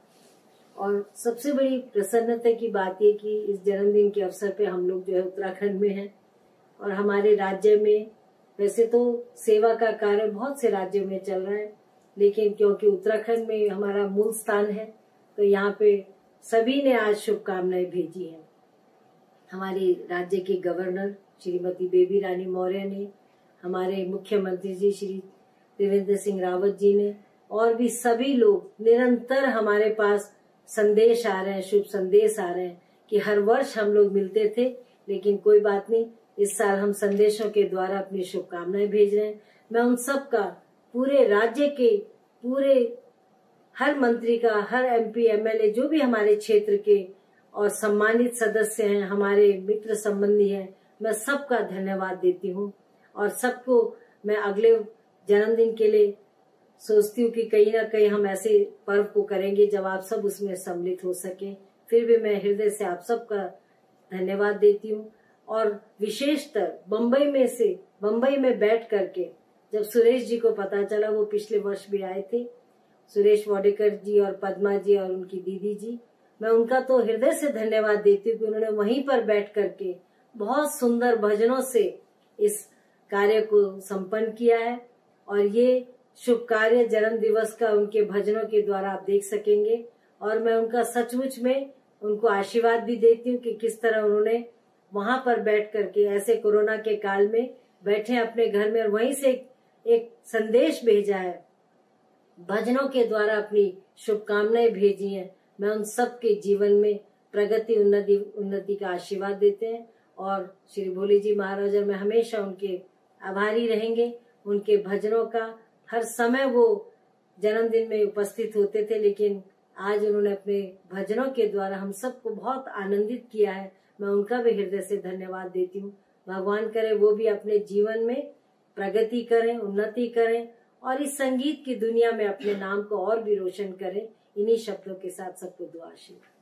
और सबसे बड़ी प्रसन्नता की बात ये कि इस जन्मदिन के अवसर पे हम लोग जो है उत्तराखंड में हैं, और हमारे राज्य में वैसे तो सेवा का कार्य बहुत से राज्यों में चल रहा है, लेकिन क्योंकि उत्तराखंड में हमारा मूल स्थान है तो यहाँ पे सभी ने आज शुभकामनाएं भेजी हैं। हमारे राज्य के गवर्नर श्रीमती बेबी रानी मौर्य ने, हमारे मुख्यमंत्री जी श्री त्रिवेंद्र सिंह रावत जी ने, और भी सभी लोग निरंतर हमारे पास संदेश आ रहे हैं, शुभ संदेश आ रहे हैं कि हर वर्ष हम लोग मिलते थे, लेकिन कोई बात नहीं, इस साल हम संदेशों के द्वारा अपनी शुभकामनाएं भेज रहे हैं। मैं उन सब का, पूरे राज्य के, पूरे हर मंत्री का, हर MP MLA जो भी हमारे क्षेत्र के और सम्मानित सदस्य हैं, हमारे मित्र संबंधी हैं, मैं सबका धन्यवाद देती हूँ। और सबको मैं अगले जन्मदिन के लिए सोचती हूँ कि कहीं ना कहीं हम ऐसे पर्व को करेंगे जब आप सब उसमें सम्मिलित हो सके। फिर भी मैं हृदय से आप सबका धन्यवाद देती हूँ। और विशेषतर बम्बई में बैठ करके जब सुरेश जी को पता चला, वो पिछले वर्ष भी आए थे, सुरेश वाडेकर जी और पद्मा जी और उनकी दीदी जी, मैं उनका तो हृदय से धन्यवाद देती हूँ कि उन्होंने वहीं पर बैठ करके बहुत सुंदर भजनों से इस कार्य को संपन्न किया है। और ये शुभ कार्य जन्म दिवस का उनके भजनों के द्वारा आप देख सकेंगे। और मैं उनका सचमुच में उनको आशीर्वाद भी देती हूँ कि किस तरह उन्होंने वहां पर बैठ करके ऐसे कोरोना के काल में बैठे अपने घर में और वहीं से एक संदेश भेजा है, भजनों के द्वारा अपनी शुभकामनाएं भेजी हैं। मैं उन सब के जीवन में प्रगति उन्नति का आशीर्वाद देते हैं। और श्री भोले जी महाराज में हमेशा उनके आभारी रहेंगे। उनके भजनों का हर समय वो जन्मदिन में उपस्थित होते थे, लेकिन आज उन्होंने अपने भजनों के द्वारा हम सबको बहुत आनंदित किया है। मैं उनका भी हृदय से धन्यवाद देती हूँ। भगवान करे वो भी अपने जीवन में प्रगति करें, उन्नति करें और इस संगीत की दुनिया में अपने नाम को और भी रोशन करें। इन्हीं शब्दों के साथ सबको दुआ आशीर्वाद।